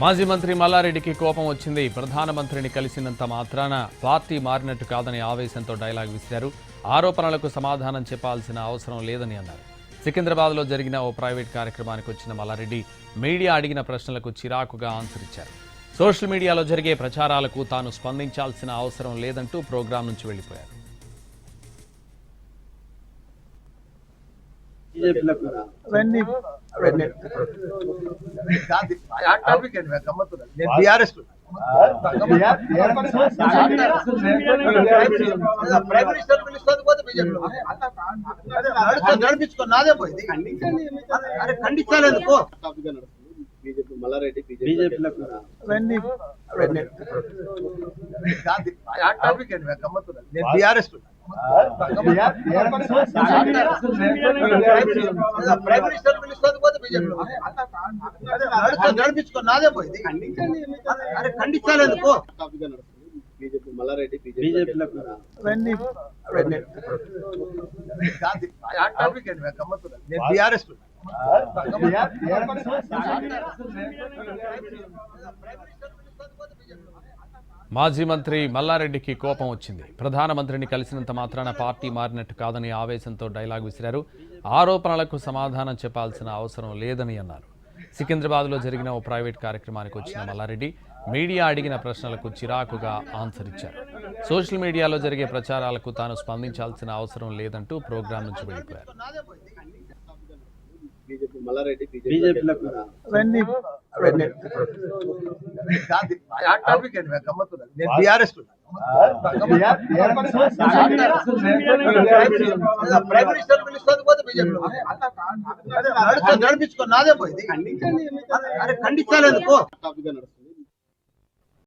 మాజీ మంత్రి మల్లారెడ్డికి కోపం వచ్చింది. ప్రధానమంత్రిని కలిసినంత మాత్రాన పార్టీ మారినట్టు కాదని ఆవేశంతో డైలాగ్ విసిరారు. ఆరోపణలకు సమాధానం చెప్పాల్సిన అవసరం లేదని అన్నారు. సికింద్రాబాద్లో జరిగిన ఓ ప్రైవేట్ కార్యక్రమానికి వచ్చిన మల్లారెడ్డి మీడియా అడిగిన ప్రశ్నలకు చిరాకుగా ఆన్సర్ ఇచ్చారు. సోషల్ మీడియాలో జరిగే ప్రచారాలకు తాను స్పందించాల్సిన అవసరం లేదంటూ ప్రోగ్రాం నుంచి వెళ్లిపోయారు. నడిపించుకో నాదే పోయింది ఖండించాలేందుకు మల్లారెడ్డి నడిపించుకో నాదే పోయింది ఖండించాలేందుకు మల్లారెడ్డి బీఆర్ఎస్ మాజీ మంత్రి మల్లారెడ్డికి కోపం వచ్చింది. ప్రధానమంత్రిని కలిసినంత మాత్రాన పార్టీ మారినట్టు కాదని ఆవేశంతో డైలాగ్ విసిరారు. ఆరోపణలకు సమాధానం చెప్పాల్సిన అవసరం లేదని అన్నారు. సికింద్రాబాద్లో జరిగిన ఓ ప్రైవేట్ కార్యక్రమానికి వచ్చిన మల్లారెడ్డి మీడియా అడిగిన ప్రశ్నలకు చిరాకుగా ఆన్సర్ ఇచ్చారు. సోషల్ మీడియాలో జరిగే ప్రచారాలకు తాను స్పందించాల్సిన అవసరం లేదంటూ ప్రోగ్రాం నుంచి వెళ్లిపోయారు. మల్లారెడ్డి బీఆర్ఎస్ నడిపించుకో నాదే పోయింది ఖండించాలేందుకు